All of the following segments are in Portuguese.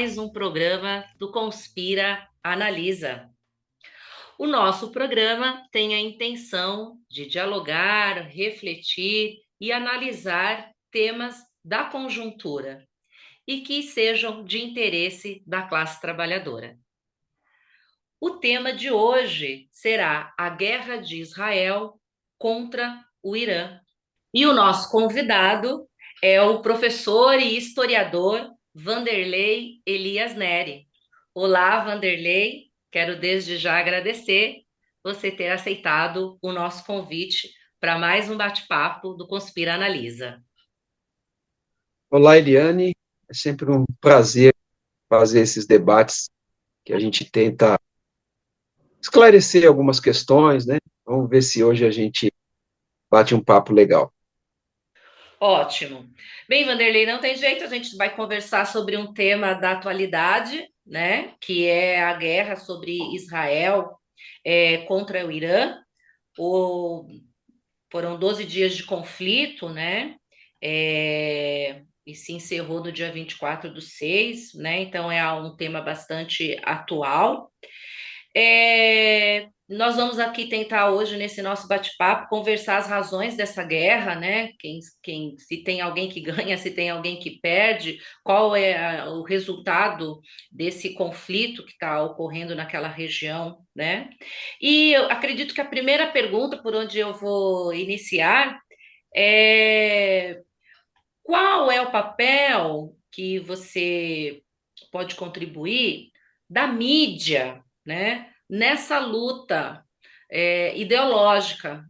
mais um programa do Conspira Analisa. O nosso programa tem a intenção de dialogar, refletir e analisar temas da conjuntura e que sejam de interesse da classe trabalhadora. O tema de hoje será a guerra de Israel contra o Irã. E o nosso convidado é o professor e historiador Vanderlei Elias Neri. Olá, Vanderlei, quero desde já agradecer você ter aceitado o nosso convite para mais um bate-papo do Conspira Analisa. Olá, Eliane. É sempre um prazer fazer esses debates que a gente tenta esclarecer algumas questões, né? Vamos ver se hoje a gente bate um papo legal. Ótimo. Bem, Vanderlei, não tem jeito, a gente vai conversar sobre um tema da atualidade, né? Que é a guerra sobre Israel contra o Irã. O, Foram 12 dias de conflito, né? E se encerrou no dia 24/6, né? Então é um tema bastante atual. Nós vamos aqui tentar hoje, nesse nosso bate-papo, conversar as razões dessa guerra, né? Se tem alguém que ganha, se tem alguém que perde, qual é o resultado desse conflito que está ocorrendo naquela região, né? E eu acredito que a primeira pergunta por onde eu vou iniciar é qual é o papel que você pode contribuir da mídia, né, nessa luta ideológica?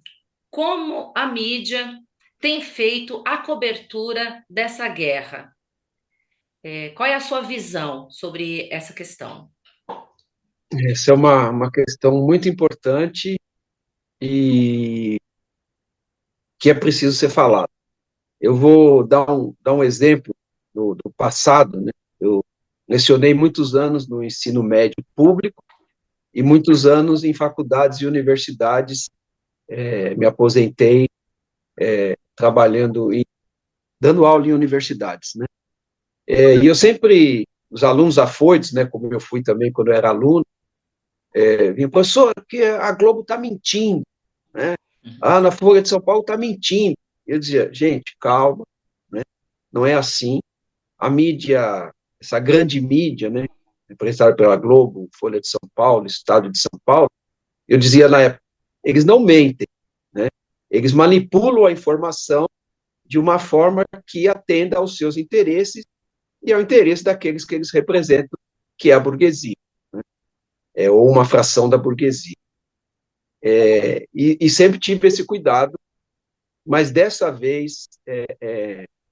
Como a mídia tem feito a cobertura dessa guerra? Qual é a sua visão sobre essa questão? Essa é uma questão muito importante e que é preciso ser falada. Eu vou dar um exemplo do passado, né? Eu lecionei muitos anos no ensino médio público e muitos anos em faculdades e universidades. Me aposentei trabalhando dando aula em universidades, né? E eu sempre, os alunos afoitos, né, como eu fui também quando eu era aluno, vinham, professor, porque a Globo está mentindo, né? Ah, na Folha de São Paulo está mentindo. Eu dizia, gente, calma, né? Não é assim. A mídia, essa grande mídia, né, representada pela Globo, Folha de São Paulo, Estado de São Paulo, eu dizia na época, eles não mentem, né? Eles manipulam a informação de uma forma que atenda aos seus interesses e ao interesse daqueles que eles representam, que é a burguesia, né? Ou uma fração da burguesia. E sempre tive esse cuidado, mas dessa vez,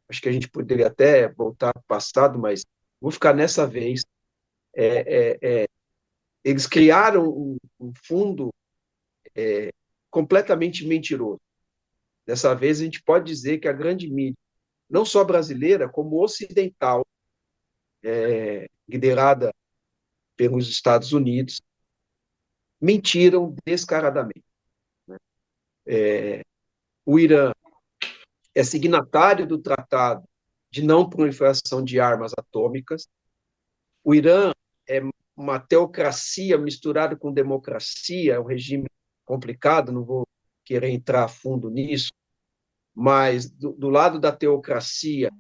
acho que a gente poderia até voltar para o passado, mas vou ficar nessa vez. Eles criaram um fundo completamente mentiroso. Dessa vez, a gente pode dizer que a grande mídia, não só brasileira, como ocidental, liderada pelos Estados Unidos, mentiram descaradamente. O Irã é signatário do Tratado de Não Proliferação de Armas Atômicas. O Irã é uma teocracia misturada com democracia, é um regime complicado, não vou querer entrar a fundo nisso, mas do lado da teocracia,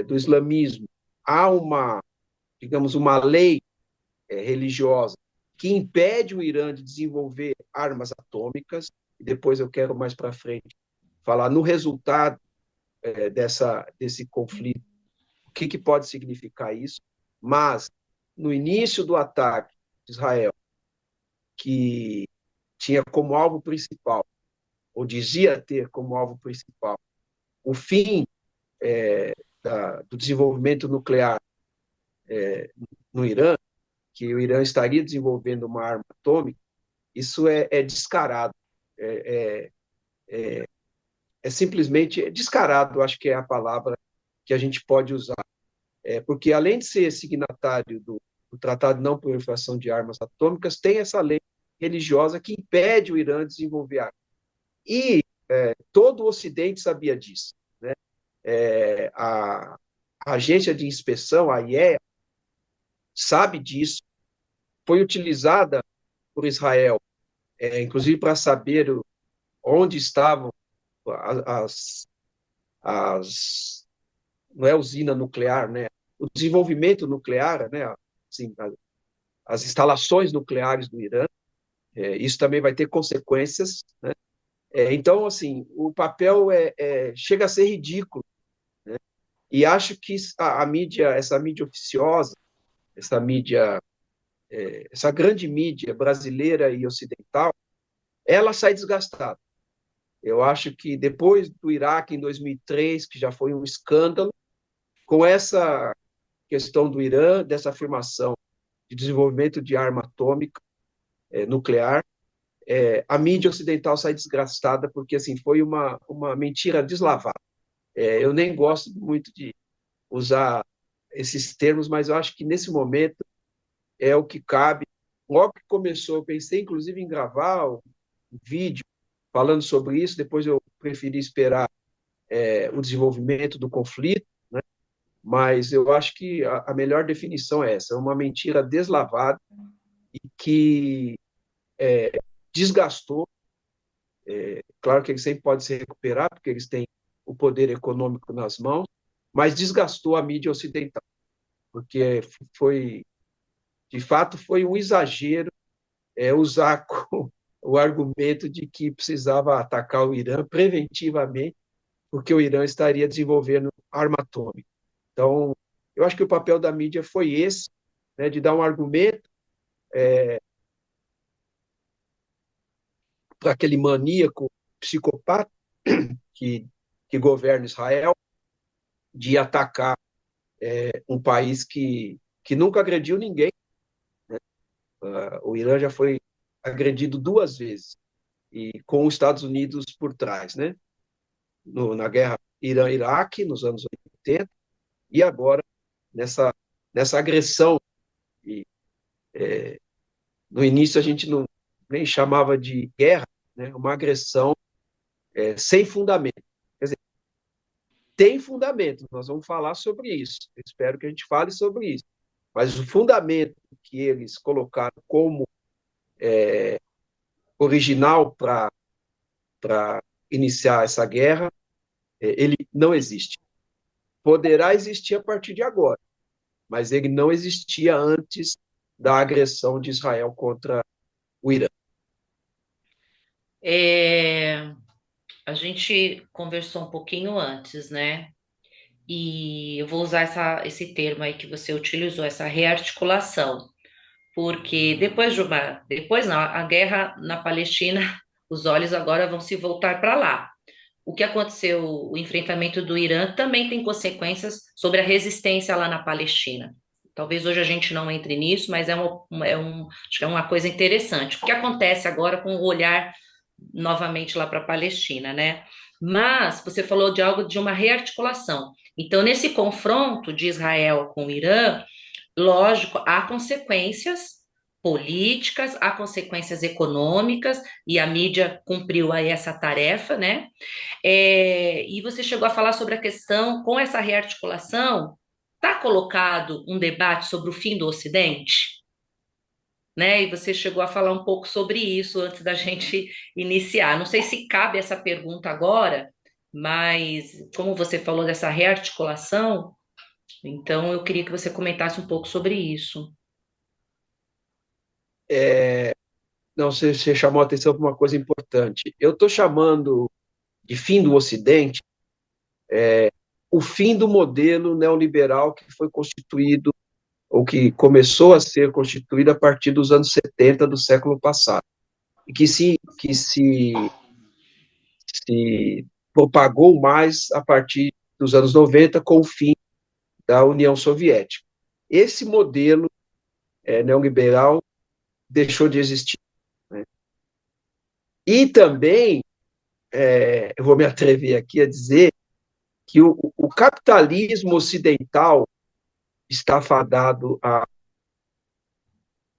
do islamismo, há digamos, uma lei religiosa que impede o Irã de desenvolver armas atômicas, e depois eu quero mais para frente falar no resultado desse conflito, o que pode significar isso, mas no início do ataque de Israel, que tinha como alvo principal, ou dizia ter como alvo principal, o fim do desenvolvimento nuclear no Irã, que o Irã estaria desenvolvendo uma arma atômica, isso é descarado, é, simplesmente descarado, acho que é a palavra que a gente pode usar. Porque, além de ser signatário do Tratado de Não Proliferação de Armas Atômicas, tem essa lei religiosa que impede o Irã de desenvolver armas. E todo o Ocidente sabia disso, né? A agência de inspeção, a IEA, sabe disso, foi utilizada por Israel, inclusive para saber onde estavam as, as não é usina nuclear, né? O desenvolvimento nuclear, né? Assim, as instalações nucleares do Irã, isso também vai ter consequências, né? Então, assim, o papel chega a ser ridículo, né? E acho que a mídia, essa mídia oficiosa, essa mídia, essa grande mídia brasileira e ocidental, ela sai desgastada. Eu acho que depois do Iraque, em 2003, que já foi um escândalo, com essa questão do Irã, dessa afirmação de desenvolvimento de arma atômica nuclear, a mídia ocidental sai desgastada, porque assim foi uma mentira deslavada. Eu nem gosto muito de usar esses termos, mas eu acho que nesse momento é o que cabe. Logo que começou, eu pensei inclusive em gravar um vídeo falando sobre isso, depois eu preferi esperar o desenvolvimento do conflito, né? Mas eu acho que a melhor definição é essa, é uma mentira deslavada e que desgastou. Claro que eles sempre podem se recuperar, porque eles têm o poder econômico nas mãos, mas desgastou a mídia ocidental, porque foi, de fato, foi um exagero usar o argumento de que precisava atacar o Irã preventivamente, porque o Irã estaria desenvolvendo arma atômica. Então, eu acho que o papel da mídia foi esse, né, de dar um argumento para aquele maníaco psicopata que, que governa Israel, de atacar um país que nunca agrediu ninguém. O Irã já foi agredido duas vezes, e com os Estados Unidos por trás, né? Na guerra Irã-Iraque, nos anos 80, e agora nessa, nessa agressão. E, no início a gente não nem chamava de guerra, né? Uma agressão sem fundamento. Quer dizer, tem fundamento, nós vamos falar sobre isso. Eu espero que a gente fale sobre isso. Mas o fundamento que eles colocaram como original para iniciar essa guerra, ele não existe. Poderá existir a partir de agora, mas ele não existia antes da agressão de Israel contra o Irã. É, a gente conversou um pouquinho antes, né? E eu vou usar esse termo aí que você utilizou, essa rearticulação, porque depois não, a guerra na Palestina, os olhos agora vão se voltar para lá. O que aconteceu, o enfrentamento do Irã também tem consequências sobre a resistência lá na Palestina. Talvez hoje a gente não entre nisso, mas acho que é uma coisa interessante. O que acontece agora com o olhar novamente lá para a Palestina, né? Mas você falou de algo de uma rearticulação. Então, nesse confronto de Israel com o Irã, lógico, há consequências políticas, há consequências econômicas, e a mídia cumpriu aí essa tarefa, né? E você chegou a falar sobre a questão, com essa rearticulação, está colocado um debate sobre o fim do Ocidente? Né? E você chegou a falar um pouco sobre isso antes da gente iniciar. Não sei se cabe essa pergunta agora, mas como você falou dessa rearticulação, então eu queria que você comentasse um pouco sobre isso. Não, você chamou a atenção para uma coisa importante. Eu estou chamando de fim do Ocidente o fim do modelo neoliberal que foi constituído, ou que começou a ser constituído a partir dos anos 70 do século passado, e que se propagou mais a partir dos anos 90 com o fim da União Soviética. Esse modelo neoliberal deixou de existir, né? E também, eu vou me atrever aqui a dizer que o capitalismo ocidental está fadado a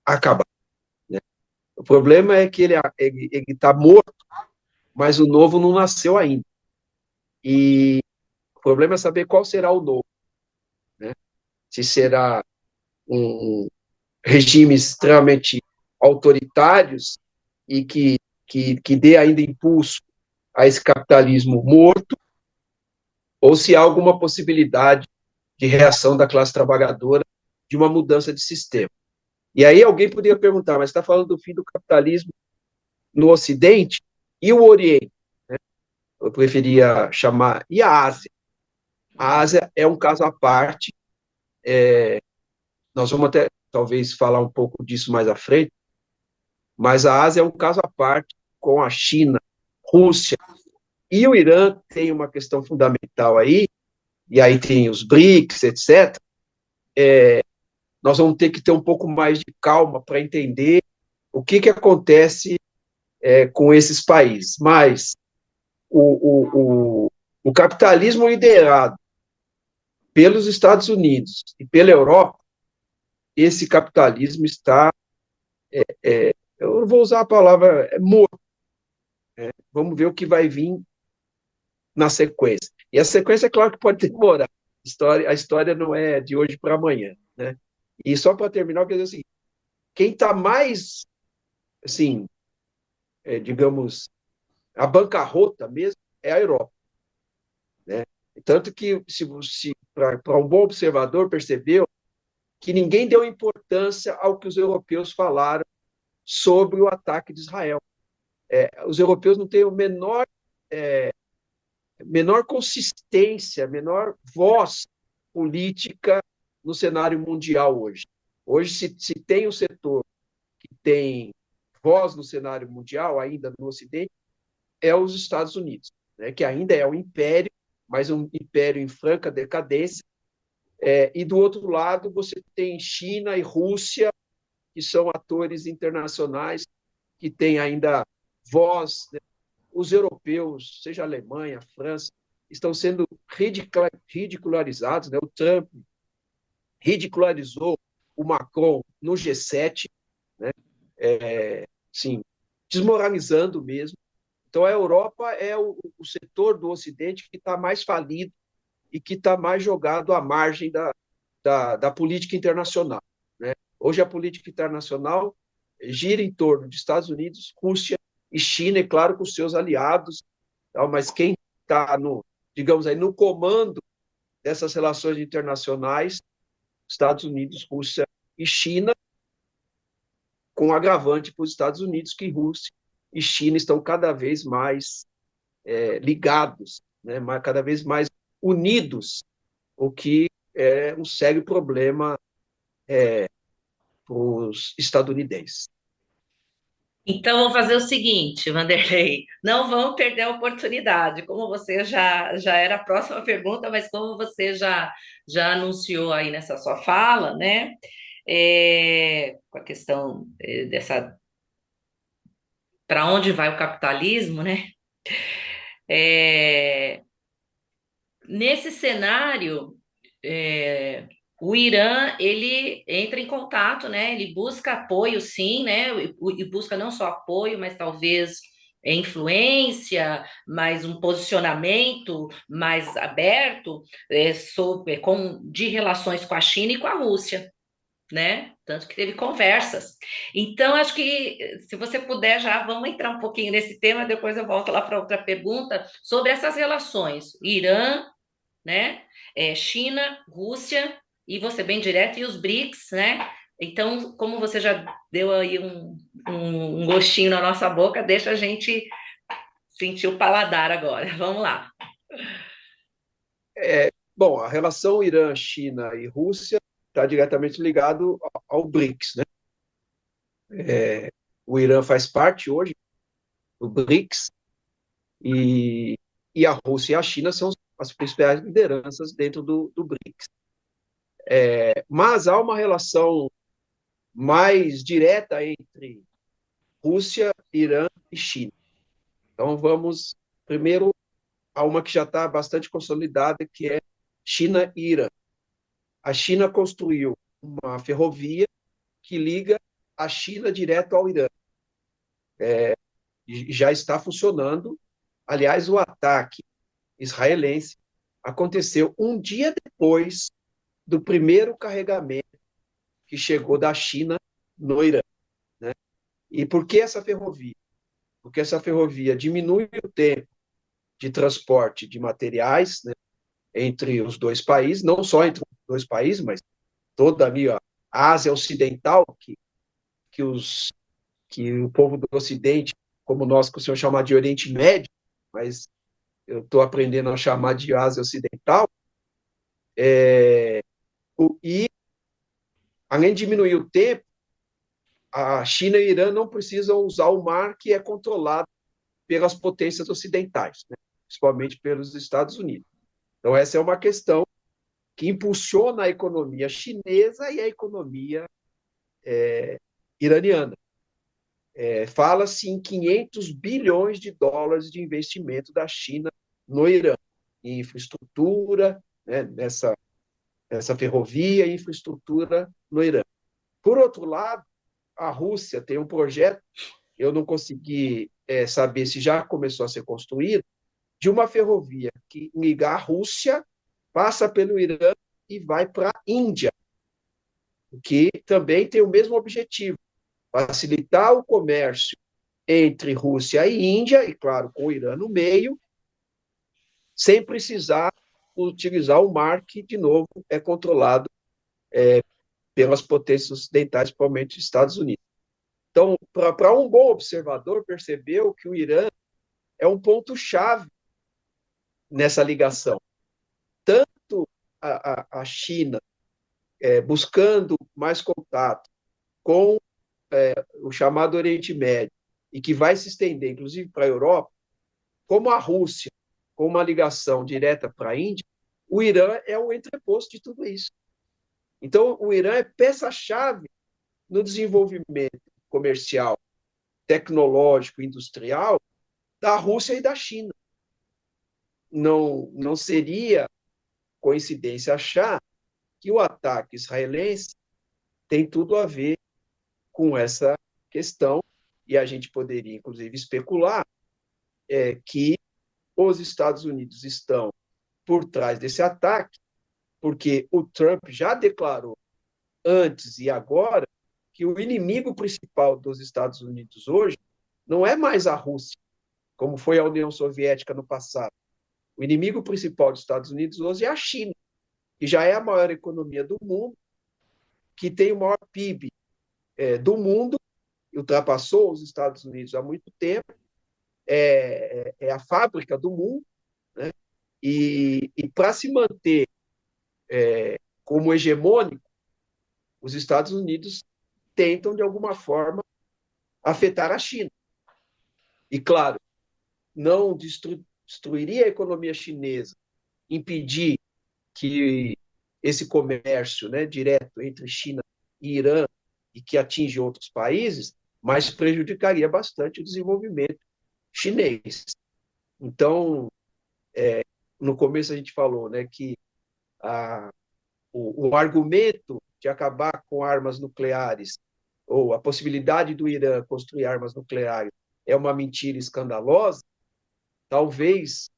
acabar, né? O problema é que ele está morto, mas o novo não nasceu ainda. E o problema é saber qual será o novo, né? Se será regimes extremamente autoritários e que dê ainda impulso a esse capitalismo morto, ou se há alguma possibilidade de reação da classe trabalhadora de uma mudança de sistema. E aí alguém poderia perguntar, mas está falando do fim do capitalismo no Ocidente e o Oriente? Eu preferia chamar, e a Ásia? A Ásia é um caso à parte, nós vamos até talvez falar um pouco disso mais à frente, mas a Ásia é um caso à parte com a China, Rússia e o Irã tem uma questão fundamental aí, e aí tem os BRICS, etc. Nós vamos ter que ter um pouco mais de calma para entender o que acontece com esses países. Mas o capitalismo liderado pelos Estados Unidos e pela Europa, esse capitalismo está, eu não vou usar a palavra morto, vamos ver o que vai vir na sequência. E a sequência, é claro que pode demorar, a história não é de hoje para amanhã, né? E só para terminar, eu quero dizer assim, quem está mais, assim, digamos, a bancarrota mesmo é a Europa, né? Tanto que, se para um bom observador, percebeu que ninguém deu importância ao que os europeus falaram sobre o ataque de Israel. Os europeus não têm menor consistência, menor voz política no cenário mundial hoje. Hoje, se tem um setor que tem voz no cenário mundial, ainda no Ocidente, é os Estados Unidos, né, que ainda é um império, mas um império em franca decadência. E do outro lado, você tem China e Rússia, que são atores internacionais que têm ainda voz, né? Os europeus, seja a Alemanha, a França, estão sendo ridicularizados, né? O Trump ridicularizou o Macron no G7, né? Sim, desmoralizando mesmo. Então, a Europa é o setor do Ocidente que está mais falido e que está mais jogado à margem da política internacional, né? Hoje, a política internacional gira em torno de Estados Unidos, Rússia e China, e claro, com seus aliados, mas quem está digamos aí, no comando dessas relações internacionais, Estados Unidos, Rússia e China, com agravante para os Estados Unidos, que Rússia e China estão cada vez mais ligados, né, cada vez mais unidos, o que é um sério problema para os estadunidenses. Então, vamos fazer o seguinte, Vanderlei, não vamos perder a oportunidade. Como você já era a próxima pergunta, mas como você já anunciou aí nessa sua fala, né? Com a questão dessa para onde vai o capitalismo, né? É, nesse cenário, é, o Irã ele entra em contato, né? Ele busca apoio, sim, né? E busca não só apoio, mas talvez influência, mais um posicionamento mais aberto de relações com a China e com a Rússia, né? Tanto que teve conversas. Então, acho que se você puder, já vamos entrar um pouquinho nesse tema, depois eu volto lá para outra pergunta sobre essas relações. Irã, né? China, Rússia, e você bem direto, e os BRICS, né? Então, como você já deu aí um gostinho na nossa boca, deixa a gente sentir o paladar agora. Vamos lá. Bom, a relação Irã, China e Rússia está diretamente ligado ao BRICS, né? O Irã faz parte hoje do BRICS e a Rússia e a China são as principais lideranças dentro do BRICS. Mas há uma relação mais direta entre Rússia, Irã e China. Então, vamos primeiro a uma que já está bastante consolidada, que é China e Irã. A China construiu uma ferrovia que liga a China direto ao Irã. Já está funcionando. Aliás, o ataque israelense aconteceu um dia depois do primeiro carregamento que chegou da China no Irã, né? E por que essa ferrovia? Porque essa ferrovia diminui o tempo de transporte de materiais, né, entre os dois países, não só entre os dois países, mas toda ali a Ásia Ocidental, que, os, que o povo do Ocidente, como nós costumamos chamar de Oriente Médio, mas eu estou aprendendo a chamar de Ásia Ocidental, e além de diminuir o tempo, a China e o Irã não precisam usar o mar que é controlado pelas potências ocidentais, né? Principalmente pelos Estados Unidos. Então, essa é uma questão que impulsiona a economia chinesa e a economia iraniana. Fala-se em 500 bilhões de dólares de investimento da China no Irã, em infraestrutura, né, nessa ferrovia e infraestrutura no Irã. Por outro lado, a Rússia tem um projeto, eu não consegui saber se já começou a ser construído, de uma ferrovia que liga a Rússia, passa pelo Irã e vai para a Índia, que também tem o mesmo objetivo, facilitar o comércio entre Rússia e Índia, e claro, com o Irã no meio, sem precisar utilizar o mar, que, de novo, é controlado pelas potências ocidentais, principalmente os Estados Unidos. Então, para um bom observador, percebeu que o Irã é um ponto-chave nessa ligação. Tanto a China buscando mais contato com o chamado Oriente Médio, e que vai se estender, inclusive, para a Europa, como a Rússia, com uma ligação direta para a Índia, o Irã é o entreposto de tudo isso. Então, o Irã é peça-chave no desenvolvimento comercial, tecnológico, industrial da Rússia e da China. Não seria coincidência achar que o ataque israelense tem tudo a ver com essa questão, e a gente poderia, inclusive, especular que os Estados Unidos estão por trás desse ataque, porque o Trump já declarou antes e agora que o inimigo principal dos Estados Unidos hoje não é mais a Rússia, como foi a União Soviética no passado. O inimigo principal dos Estados Unidos hoje é a China, que já é a maior economia do mundo, que tem o maior PIB do mundo, ultrapassou os Estados Unidos há muito tempo, é a fábrica do mundo, né? E para se manter como hegemônico, os Estados Unidos tentam, de alguma forma, afetar a China. E, claro, não destruiria a economia chinesa, impedir que esse comércio, né, direto entre China e Irã, e que atinge outros países, mas prejudicaria bastante o desenvolvimento chinês. Então, no começo a gente falou, né, que o argumento de acabar com armas nucleares, ou a possibilidade do Irã construir armas nucleares, é uma mentira escandalosa. Talvez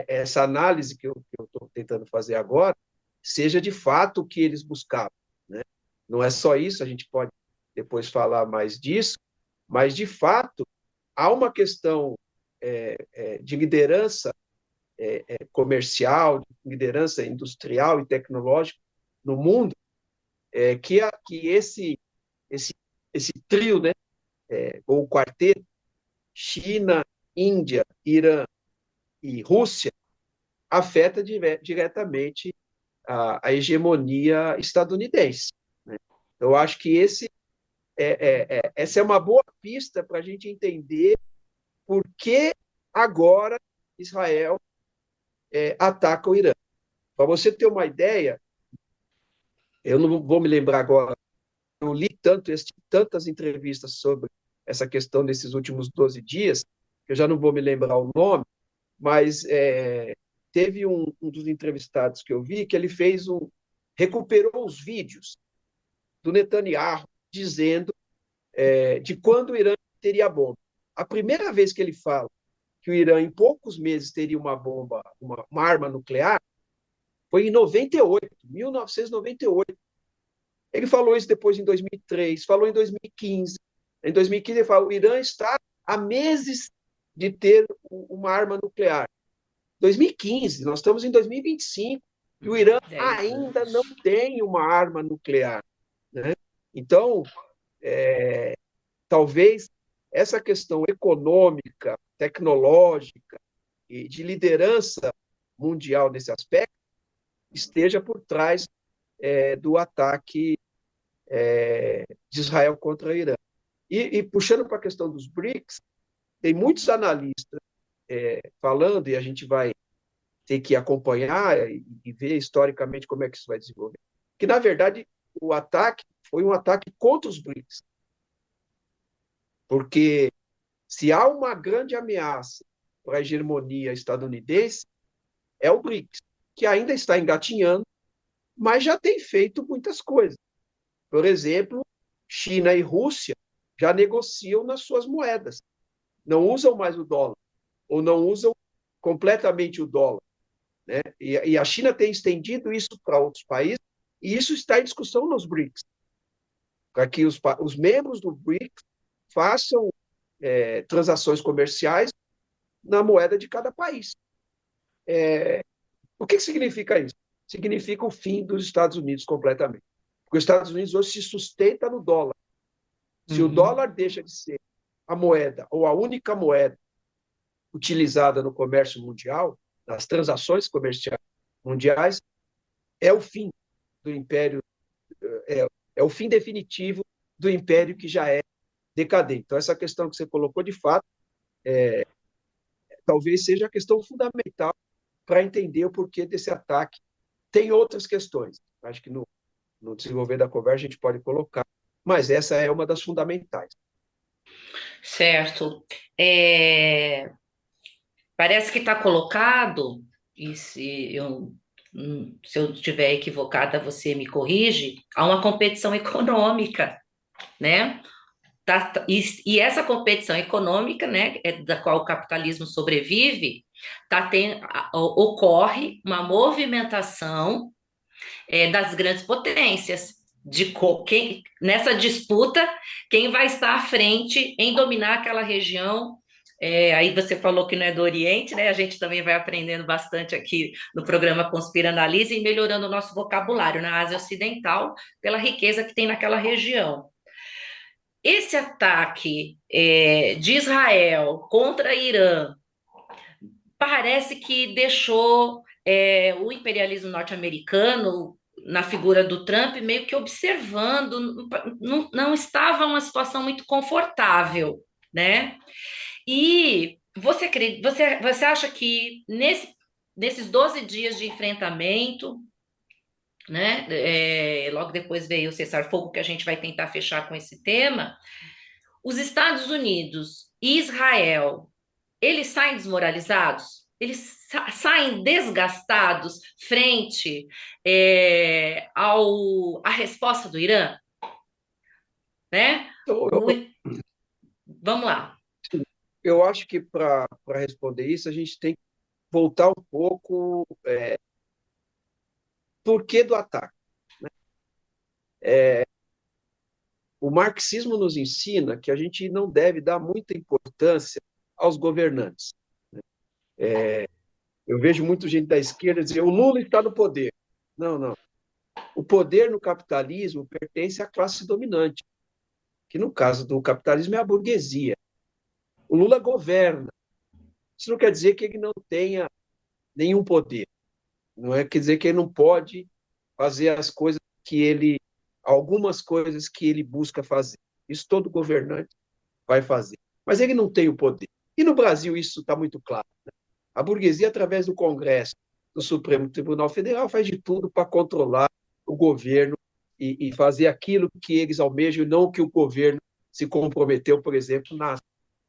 essa análise que eu estou tentando fazer agora seja de fato o que eles buscavam, né? Não é só isso, a gente pode depois falar mais disso, mas de fato há uma questão de liderança comercial, de liderança industrial e tecnológica no mundo, que esse, esse trio, né, ou quarteto, China, Índia, Irã e Rússia, afeta diretamente a hegemonia estadunidense, né? Eu acho que essa é uma boa pista para a gente entender por que agora Israel ataca o Irã. Para você ter uma ideia, eu não vou me lembrar agora, eu li tantas entrevistas sobre essa questão nesses últimos 12 dias, que eu já não vou me lembrar o nome, mas teve um dos entrevistados que eu vi que ele recuperou os vídeos do Netanyahu dizendo de quando o Irã teria bomba. A primeira vez que ele fala que o Irã, em poucos meses, teria uma bomba, uma arma nuclear, foi em 98, 1998. falou isso depois em 2003, falou em 2015. Em 2015 ele falou, o Irã está há meses de ter uma arma nuclear. 2015, nós estamos em 2025, e o Irã 10 ainda não anos. tem uma arma nuclear, né? Então, talvez essa questão econômica, tecnológica e de liderança mundial nesse aspecto esteja por trás do ataque de Israel contra o Irã. E puxando para a questão dos BRICS, tem muitos analistas falando, e a gente vai ter que acompanhar e ver historicamente como é que isso vai desenvolver, que, na verdade, o ataque foi um ataque contra os BRICS, porque se há uma grande ameaça para a hegemonia estadunidense, é o BRICS, que ainda está engatinhando, mas já tem feito muitas coisas. Por exemplo, China e Rússia já negociam nas suas moedas, não usam mais o dólar, ou não usam completamente o dólar, né? E a China tem estendido isso para outros países, e isso está em discussão nos BRICS, para que os membros do BRICS façam transações comerciais na moeda de cada país. O que significa isso? Significa o fim dos Estados Unidos completamente. Porque os Estados Unidos hoje se sustenta no dólar. Se o Uhum. dólar deixa de ser a moeda, ou a única moeda utilizada no comércio mundial, nas transações comerciais mundiais, é o fim do império, é o fim definitivo do império que já é decadente. Então, essa questão que você colocou, de fato, talvez seja a questão fundamental para entender o porquê desse ataque. Tem outras questões, acho que no desenvolver da conversa a gente pode colocar, mas essa é uma das fundamentais. Certo. É, parece que está colocado, e se eu estiver equivocada, você me corrige, há uma competição econômica, né? E essa competição econômica, né, da qual o capitalismo sobrevive, ocorre uma movimentação das grandes potências, nessa disputa, quem vai estar à frente em dominar aquela região. Aí você falou que não é do Oriente, né? A gente também vai aprendendo bastante aqui no programa Conspira Analise e melhorando o nosso vocabulário na Ásia Ocidental, pela riqueza que tem naquela região. Esse ataque de Israel contra Irã parece que deixou o imperialismo norte-americano, na figura do Trump, meio que observando, não estava uma situação muito confortável, né? E você acha que nesses 12 dias de enfrentamento, né? Logo depois veio o cessar-fogo, que a gente vai tentar fechar com esse tema. Os Estados Unidos e Israel, eles saem desmoralizados? Eles saem desgastados frente à resposta do Irã, né? Então, O- vamos lá. eu acho que para responder isso, a gente tem que voltar um pouco porquê do ataque. O marxismo nos ensina que a gente não deve dar muita importância aos governantes. Eu vejo muita gente da esquerda dizer o Lula está no poder. Não, não. O poder no capitalismo pertence à classe dominante, que no caso do capitalismo é a burguesia. O Lula governa. Isso não quer dizer que ele não tenha nenhum poder. Não é quer dizer que ele não pode fazer as coisas que ele, algumas coisas que ele busca fazer. Isso todo governante vai fazer. Mas ele não tem o poder. E no Brasil isso está muito claro. A burguesia, através do Congresso, do Supremo Tribunal Federal, faz de tudo para controlar o governo e fazer aquilo que eles almejam, e não o que o governo se comprometeu, por exemplo,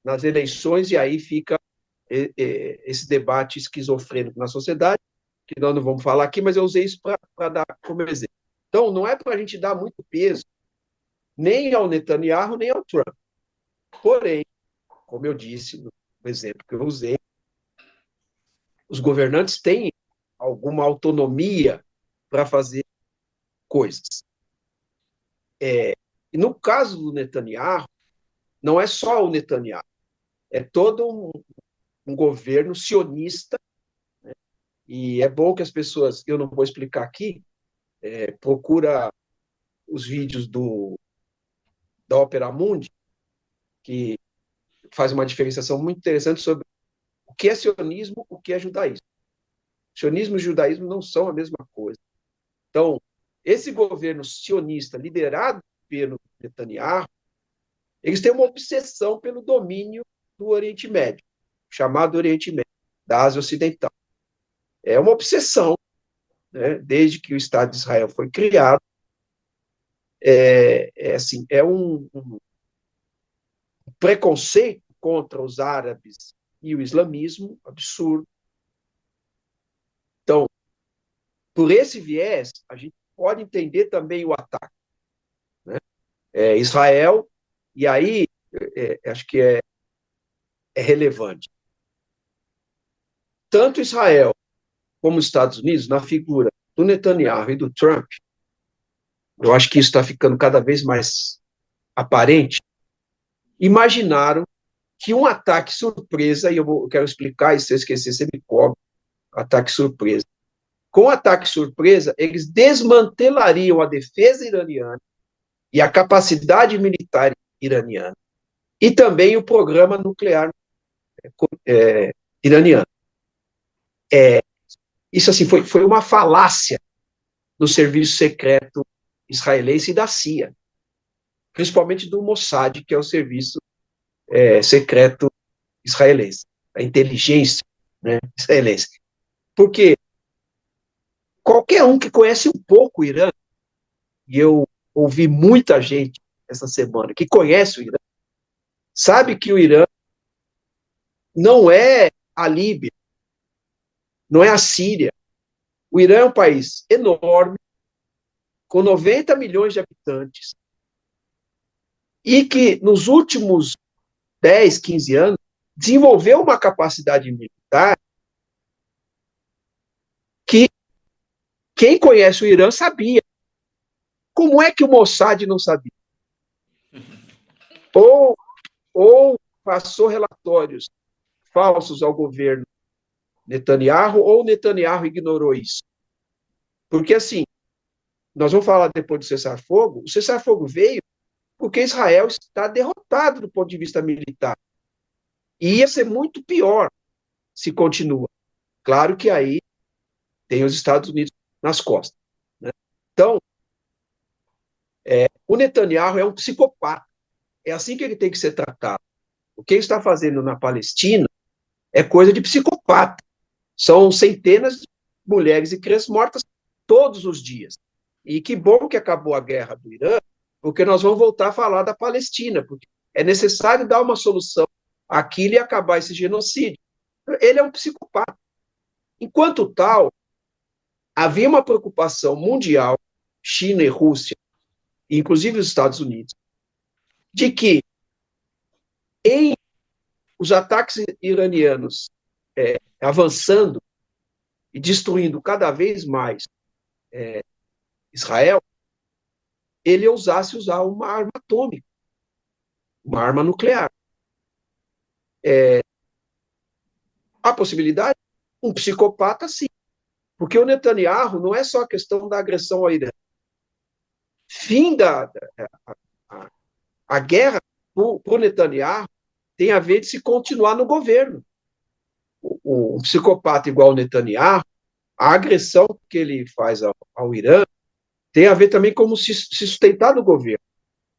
nas eleições, e aí fica esse debate esquizofrênico na sociedade, que nós não vamos falar aqui, mas eu usei isso para dar como exemplo. Então, não é para a gente dar muito peso nem ao Netanyahu, nem ao Trump. Porém, como eu disse no exemplo que eu usei, os governantes têm alguma autonomia para fazer coisas. E no caso do Netanyahu, não é só o Netanyahu, é todo um governo sionista, e é bom que as pessoas, eu não vou explicar aqui, procura os vídeos da Opera Mundi, que faz uma diferenciação muito interessante sobre o que é sionismo, o que é judaísmo. Sionismo e judaísmo não são a mesma coisa. Então, esse governo sionista, liderado pelo Netanyahu, eles têm uma obsessão pelo domínio do Oriente Médio, chamado Oriente Médio, da Ásia Ocidental. É uma obsessão, né? Desde que o Estado de Israel foi criado, assim, um preconceito contra os árabes e o islamismo absurdo. Então, por esse viés, a gente pode entender também o ataque, né? Israel, e aí acho que é relevante. Tanto Israel como os Estados Unidos, na figura do Netanyahu e do Trump, eu acho que isso está ficando cada vez mais aparente, imaginaram que um ataque surpresa, e eu quero explicar, e se eu esquecer, você me cobra, ataque surpresa. Com o ataque surpresa, eles desmantelariam a defesa iraniana e a capacidade militar iraniana, e também o programa nuclear iraniano. Isso assim foi uma falácia do serviço secreto israelense e da CIA, principalmente do Mossad, que é o serviço secreto israelense, a inteligência, né, israelense. Porque qualquer um que conhece um pouco o Irã, e eu ouvi muita gente essa semana que conhece o Irã, sabe que o Irã não é a Líbia, não é a Síria. O Irã é um país enorme, com 90 milhões de habitantes, e que nos últimos 10, 15 anos desenvolveu uma capacidade militar que quem conhece o Irã sabia. Como é que o Mossad não sabia? Ou, ou passou relatórios falsos ao governo Netanyahu, ou Netanyahu ignorou isso. Porque, assim, nós vamos falar depois do cessar-fogo, o cessar-fogo veio porque Israel está derrotado do ponto de vista militar. E ia ser muito pior se continua. Claro que aí tem os Estados Unidos nas costas, né? Então, o Netanyahu é um psicopata. É assim que ele tem que ser tratado. O que ele está fazendo na Palestina é coisa de psicopata. São centenas de mulheres e crianças mortas todos os dias. E que bom que acabou a guerra do Irã, porque nós vamos voltar a falar da Palestina, porque é necessário dar uma solução àquilo e acabar esse genocídio. Ele é um psicopata. Enquanto tal, havia uma preocupação mundial, China e Rússia, inclusive os Estados Unidos, de que em os ataques iranianos avançando e destruindo cada vez mais Israel, ele ousasse usar uma arma atômica, uma arma nuclear. A possibilidade? Um psicopata, sim. Porque o Netanyahu não é só a questão da agressão ao Irã. Fim a guerra para o Netanyahu tem a ver de se continuar no governo. Um psicopata igual o Netanyahu, a agressão que ele faz ao Irã tem a ver também como se sustentar no governo.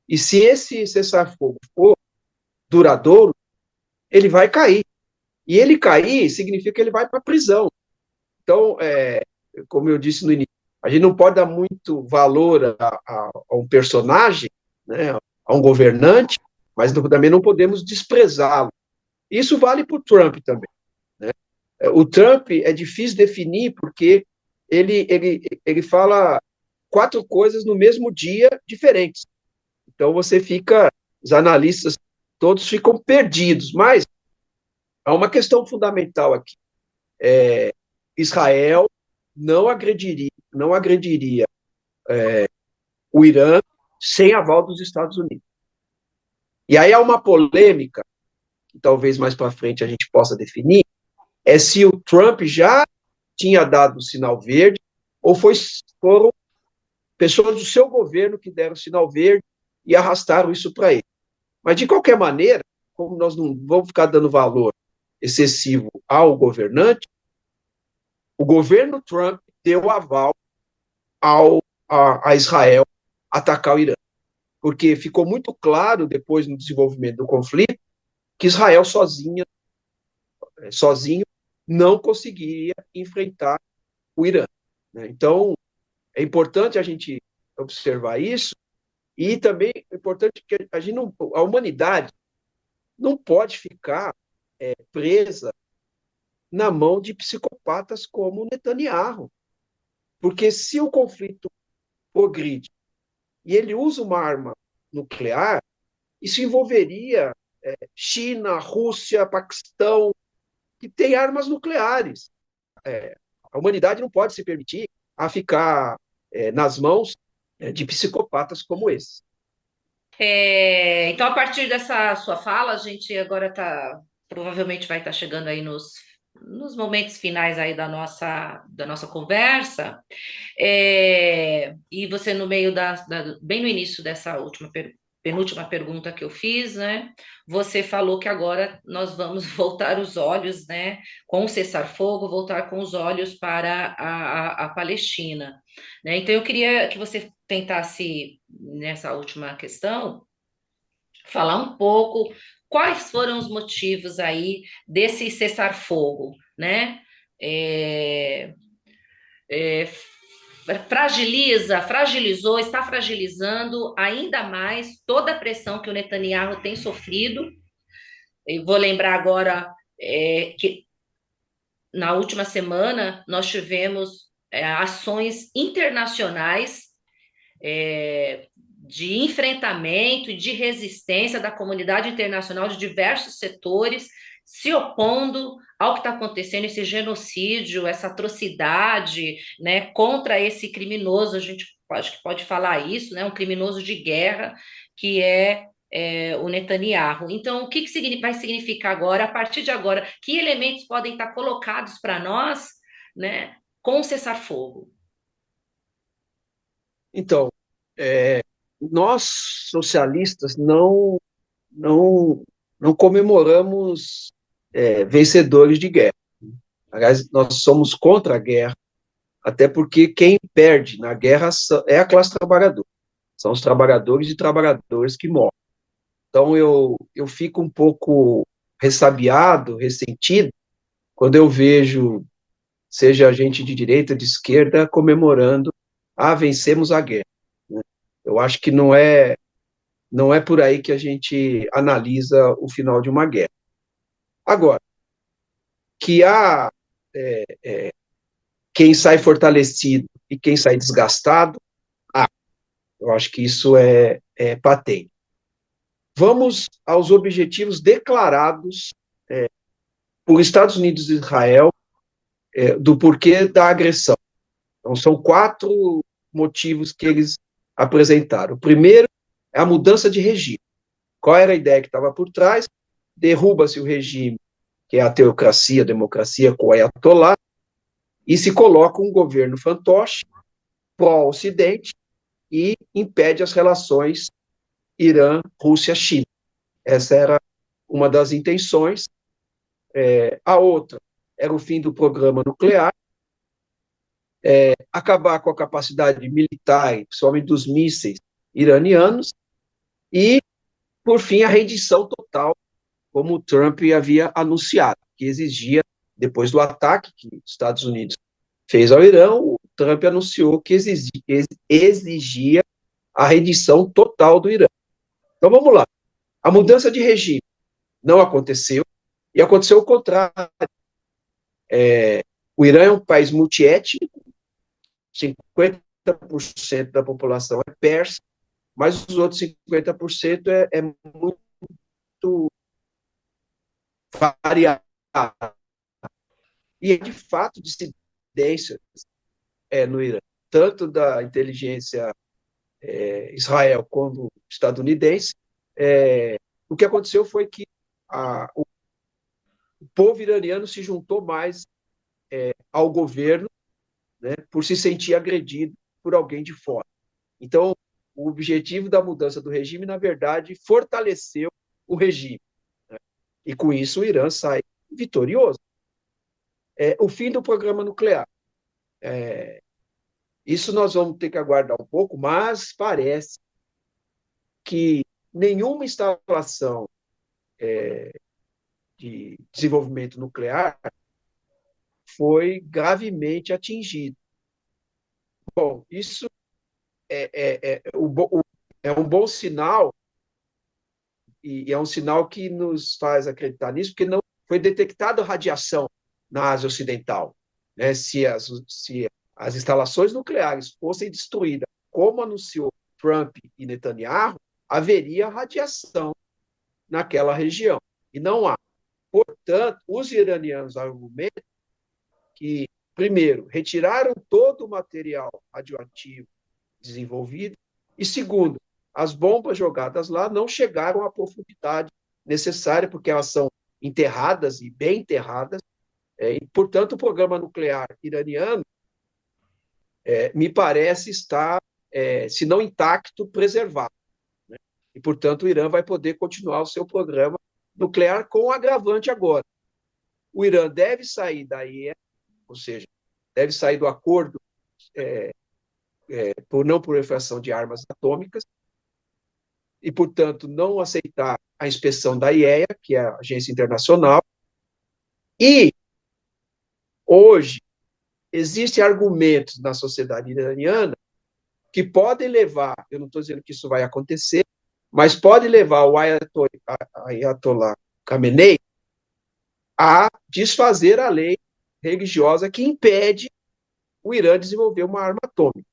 E se esse cessar-fogo for duradouro, ele vai cair. E ele cair significa que ele vai para a prisão. Então, como eu disse no início, a gente não pode dar muito valor a um personagem, né, a um governante, mas também não podemos desprezá-lo. Isso vale para o Trump também, né? O Trump é difícil definir porque ele fala 4 coisas no mesmo dia diferentes. Então os analistas todos ficam perdidos, mas há uma questão fundamental aqui. Israel não agrediria o Irã sem aval dos Estados Unidos. E aí há uma polêmica, que talvez mais para frente a gente possa definir, é se o Trump já tinha dado o sinal verde ou foram pessoas do seu governo que deram o sinal verde e arrastaram isso para ele. Mas, de qualquer maneira, como nós não vamos ficar dando valor excessivo ao governante, o governo Trump deu aval a Israel atacar o Irã. Porque ficou muito claro, depois no desenvolvimento do conflito, que Israel sozinho não conseguiria enfrentar o Irã. Né? Então, é importante a gente observar isso, e também é importante que a humanidade não pode ficar presa na mão de psicopatas como Netanyahu. Porque se o conflito progride e ele usa uma arma nuclear, isso envolveria China, Rússia, Paquistão, que tem armas nucleares. A humanidade não pode se permitir a ficar nas mãos de psicopatas como esse. Então, a partir dessa sua fala, a gente agora provavelmente vai estar chegando aí nos momentos finais aí da nossa conversa. E você no meio bem no início dessa penúltima pergunta que eu fiz, né? Você falou que agora nós vamos voltar os olhos, né? Com o cessar-fogo, voltar com os olhos para a Palestina, né? Então eu queria que você tentasse nessa última questão falar um pouco quais foram os motivos aí desse cessar-fogo, né? É, é, fragilizou, está fragilizando ainda mais toda a pressão que o Netanyahu tem sofrido. Eu vou lembrar agora que na última semana nós tivemos ações internacionais de enfrentamento e de resistência da comunidade internacional de diversos setores se opondo ao que está acontecendo, esse genocídio, essa atrocidade, né, contra esse criminoso, a gente acho que pode falar isso, né, um criminoso de guerra que o Netanyahu. Então, o que vai significar agora, a partir de agora, que elementos podem estar colocados para nós, né, com o cessar-fogo? Então, nós, socialistas, não comemoramos vencedores de guerra. Aliás, nós somos contra a guerra, até porque quem perde na guerra é a classe trabalhadora. São os trabalhadores e trabalhadoras que morrem. Então, eu fico um pouco ressabiado, ressentido, quando eu vejo, seja gente de direita, de esquerda, comemorando, vencemos a guerra. Eu acho que não é por aí que a gente analisa o final de uma guerra. Agora, que há quem sai fortalecido e quem sai desgastado, eu acho que isso é patente. Vamos aos objetivos declarados por Estados Unidos e Israel do porquê da agressão. Então, são 4 motivos que eles apresentaram. O primeiro é a mudança de regime. Qual era a ideia que estava por trás? Derruba-se o regime, que é a teocracia, a democracia com o Ayatollah, e se coloca um governo fantoche pró-Ocidente e impede as relações Irã, Rússia, China. Essa era uma das intenções. A outra era o fim do programa nuclear, acabar com a capacidade militar, principalmente dos mísseis iranianos, e, por fim, a rendição total, como o Trump havia anunciado, que exigia, depois do ataque que os Estados Unidos fez ao Irã, o Trump anunciou que exigia a rendição total do Irã. Então, vamos lá. A mudança de regime não aconteceu, e aconteceu o contrário. O Irã é um país multiétnico, 50% da população é persa, mas os outros 50% é muito variado. E, de fato, dissidências no Irã, tanto da inteligência Israel como estadunidense, o que aconteceu foi que o povo iraniano se juntou mais ao governo, né, por se sentir agredido por alguém de fora. Então, o objetivo da mudança do regime, na verdade, fortaleceu o regime. Né? E com isso o Irã sai vitorioso. O fim do programa nuclear. Isso nós vamos ter que aguardar um pouco, mas parece que nenhuma instalação de desenvolvimento nuclear foi gravemente atingida. Bom, isso é um bom sinal, e é um sinal que nos faz acreditar nisso, porque não foi detectada radiação na Ásia Ocidental. Né? Se as instalações nucleares fossem destruídas, como anunciou Trump e Netanyahu, haveria radiação naquela região. E não há. Portanto, os iranianos argumentam que, primeiro, retiraram todo o material radioativo desenvolvido, e, segundo, as bombas jogadas lá não chegaram à profundidade necessária, porque elas são enterradas e bem enterradas, e, portanto, o programa nuclear iraniano me parece estar, se não intacto, preservado. Né? E, portanto, o Irã vai poder continuar o seu programa nuclear com um agravante agora. O Irã deve sair da IE, ou seja, deve sair do acordo por não proliferação de armas atômicas, e, portanto, não aceitar a inspeção da IEA, que é a agência internacional. E, hoje, existem argumentos na sociedade iraniana que podem levar, eu não estou dizendo que isso vai acontecer, mas pode levar o Ayatollah Khamenei a desfazer a lei religiosa que impede o Irã desenvolver uma arma atômica.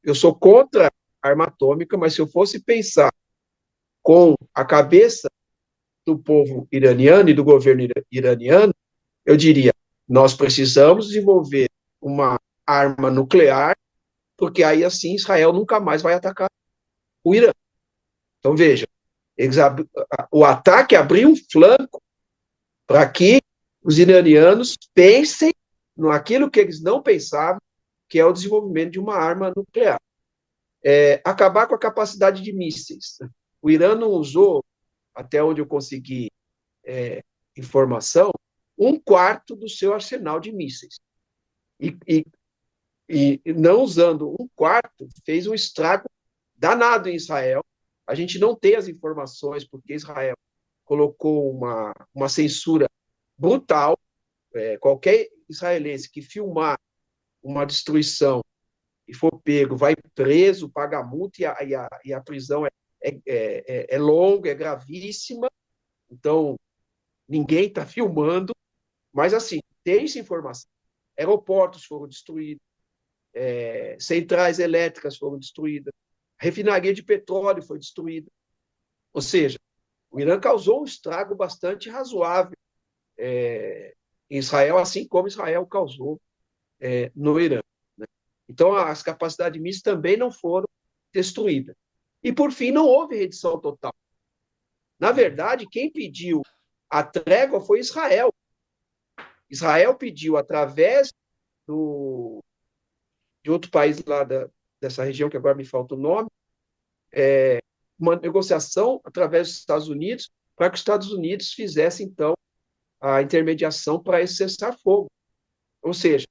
Eu sou contra a arma atômica, mas se eu fosse pensar com a cabeça do povo iraniano e do governo iraniano, eu diria, nós precisamos desenvolver uma arma nuclear, porque aí assim Israel nunca mais vai atacar o Irã. Então veja, o ataque abriu um flanco para que os iranianos pensem naquilo que eles não pensavam, que é o desenvolvimento de uma arma nuclear. Acabar com a capacidade de mísseis. O Irã não usou, até onde eu consegui informação, um quarto do seu arsenal de mísseis. E não usando um quarto, fez um estrago danado em Israel. A gente não tem as informações, porque Israel colocou uma censura brutal. Qualquer israelense que filmar uma destruição e for pego, vai preso, paga multa, e a prisão é longa, é gravíssima. Então, ninguém está filmando, mas, assim, tem-se informação. Aeroportos foram destruídos, centrais elétricas foram destruídas, refinaria de petróleo foi destruída. Ou seja, o Irã causou um estrago bastante razoável em Israel, assim como Israel causou no Irã. Né? Então, as capacidades mísseis também não foram destruídas. E, por fim, não houve rendição total. Na verdade, quem pediu a trégua foi Israel. Israel pediu, através de outro país lá dessa região, que agora me falta o nome, uma negociação através dos Estados Unidos, para que os Estados Unidos fizessem, então, a intermediação para esse cessar-fogo. Ou seja,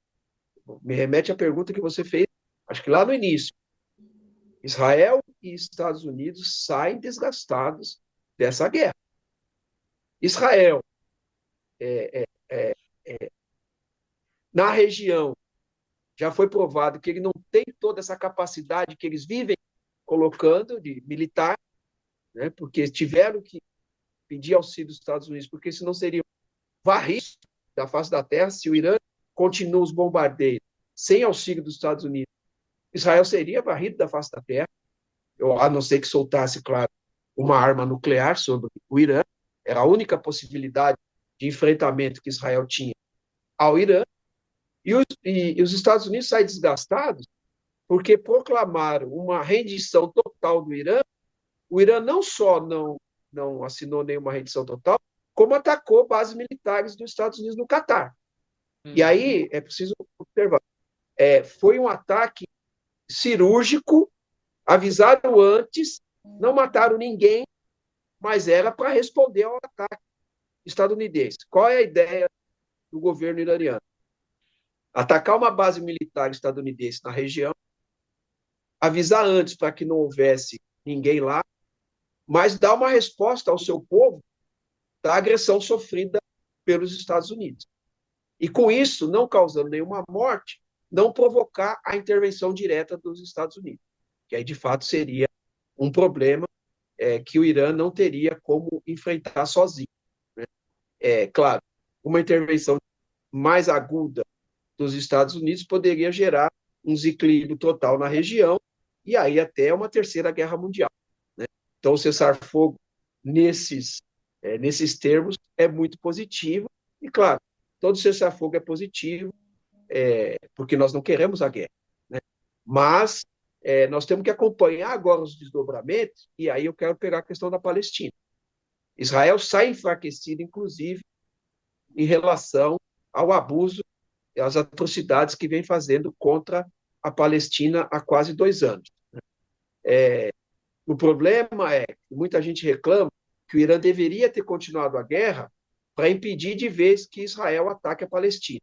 me remete à pergunta que você fez, acho que lá no início. Israel e Estados Unidos saem desgastados dessa guerra. Israel, na região, já foi provado que ele não tem toda essa capacidade que eles vivem colocando de militar, né, porque tiveram que pedir auxílio dos Estados Unidos, porque senão seriam varridos da face da terra. Se o Irã continua os bombardeios sem auxílio dos Estados Unidos, Israel seria varrido da face da terra, a não ser que soltasse, claro, uma arma nuclear sobre o Irã. Era a única possibilidade de enfrentamento que Israel tinha ao Irã. E os Estados Unidos saem desgastados porque proclamaram uma rendição total do Irã. O Irã não só não assinou nenhuma rendição total, como atacou bases militares dos Estados Unidos no Catar. E Uhum. aí é preciso observar, foi um ataque cirúrgico, avisaram antes, não mataram ninguém, mas era para responder ao ataque estadunidense. Qual é a ideia do governo iraniano? Atacar uma base militar estadunidense na região, avisar antes para que não houvesse ninguém lá, mas dar uma resposta ao seu povo da agressão sofrida pelos Estados Unidos. E com isso, não causando nenhuma morte, não provocar a intervenção direta dos Estados Unidos, que aí de fato seria um problema que o Irã não teria como enfrentar sozinho. Claro, uma intervenção mais aguda dos Estados Unidos poderia gerar um desequilíbrio total na região e aí até uma terceira guerra mundial. Né? Então, o cessar-fogo nesses termos é muito positivo e, claro, todo cessar-fogo é positivo porque nós não queremos a guerra. Né? Mas nós temos que acompanhar agora os desdobramentos e aí eu quero pegar a questão da Palestina. Israel sai enfraquecido, inclusive, em relação ao abuso e às atrocidades que vem fazendo contra a Palestina há quase 2 anos. O problema é que muita gente reclama que o Irã deveria ter continuado a guerra para impedir de vez que Israel ataque a Palestina.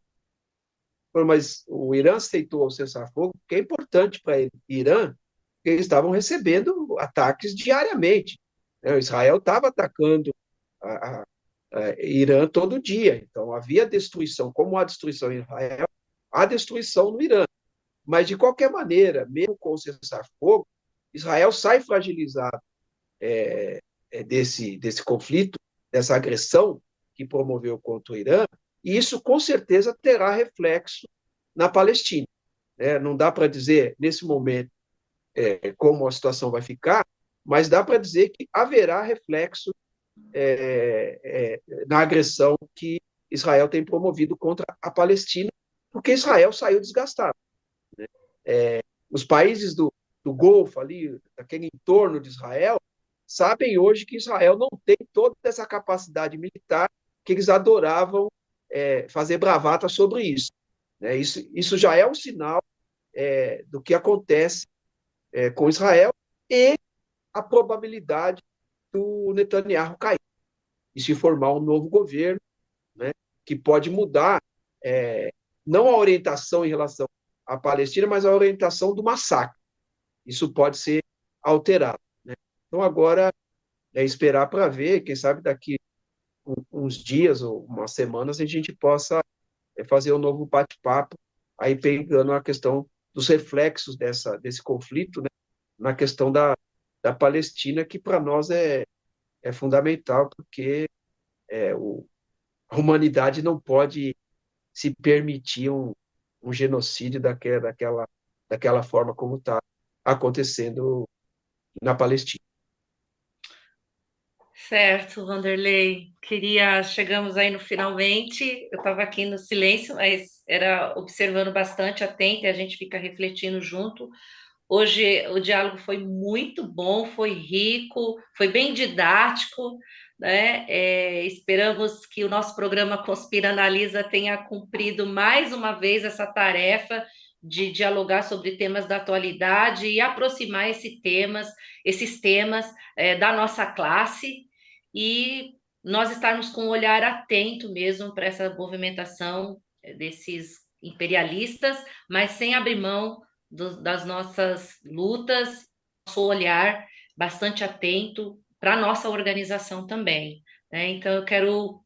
Mas o Irã aceitou o cessar-fogo, porque é importante para o Irã, porque eles estavam recebendo ataques diariamente. Israel estava atacando a, a, a Irã todo dia, então havia destruição, como há destruição em Israel, há destruição no Irã. Mas, de qualquer maneira, mesmo com o cessar-fogo, Israel sai fragilizado desse conflito, dessa agressão que promoveu contra o Irã, e isso com certeza terá reflexo na Palestina. Não dá para dizer, nesse momento, como a situação vai ficar, mas dá para dizer que haverá reflexo na agressão que Israel tem promovido contra a Palestina, porque Israel saiu desgastado. Os países do Golfo, ali, daquele entorno de Israel, sabem hoje que Israel não tem toda essa capacidade militar que eles adoravam fazer bravata sobre isso. Isso já é um sinal do que acontece com Israel e a probabilidade do Netanyahu cair e se formar um novo governo, né, que pode mudar não a orientação em relação à Palestina, mas a orientação do massacre. Isso pode ser alterado. Né? Então, agora é esperar para ver, quem sabe daqui uns dias ou umas semanas a gente possa fazer um novo bate-papo, aí pegando a questão dos reflexos desse conflito, né? Na questão da Palestina, que para nós é fundamental, porque a humanidade não pode se permitir um genocídio daquela forma como está acontecendo na Palestina. Certo, Vanderlei. Chegamos aí no finalmente. Eu estava aqui no silêncio, mas era observando bastante atento e a gente fica refletindo junto. Hoje o diálogo foi muito bom, foi rico, foi bem didático, né? Esperamos que o nosso programa Conspira Analisa tenha cumprido mais uma vez essa tarefa de dialogar sobre temas da atualidade e aproximar esses temas da nossa classe e nós estarmos com um olhar atento mesmo para essa movimentação desses imperialistas, mas sem abrir mão das nossas lutas, nosso olhar bastante atento para a nossa organização também. Né? Então, eu quero,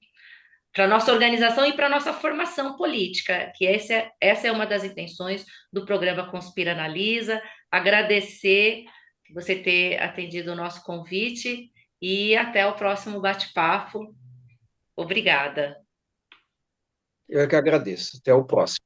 para a nossa organização e para a nossa formação política, que essa é uma das intenções do programa Conspira Analisa, agradecer você ter atendido o nosso convite e até o próximo bate-papo. Obrigada. Eu é que agradeço. Até o próximo.